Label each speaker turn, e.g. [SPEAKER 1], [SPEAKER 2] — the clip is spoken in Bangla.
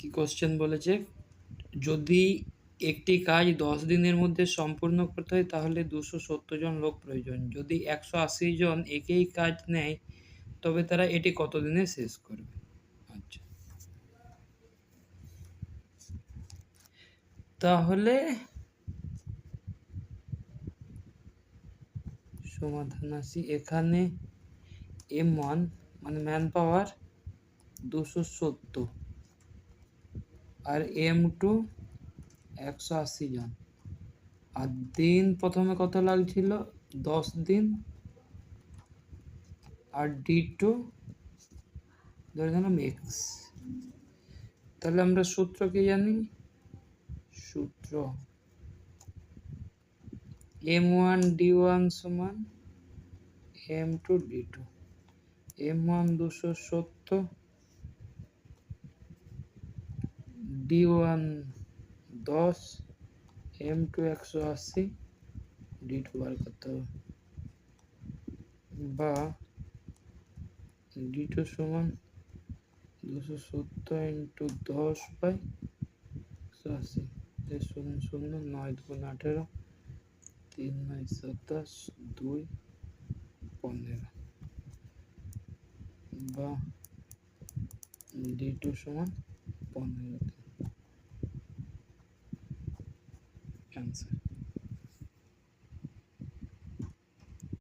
[SPEAKER 1] কি কোশ্চেন বলেছে, যদি একটি কাজ 10 দিনের মধ্যে সম্পূর্ণ করতে হয় তাহলে 270 জন লোক প্রয়োজন। যদি 180 জন একই কাজ নেয় তবে তারা এটি কত দিনে শেষ করবে? আচ্ছা, তাহলে সমাধান আসি। এখানে M1 মানে ম্যান পাওয়ার 270 আর M2 180 জন। আর দিন প্রথমে কত লাগছিল? 10 দিন। আর D2 ধরে নিলাম এক্স। তাহলে আমরা সূত্র কি জানি? সূত্র M1D1 সমান M2D2। M1 270, D1 10, M2 180, D2 বার করতে হবে। বা D2 সমান 270 ইন্টু 10/180, 0 9 2 18, 3 9 27, 2 15। বা D2 সমান 15। অ্যান্সার।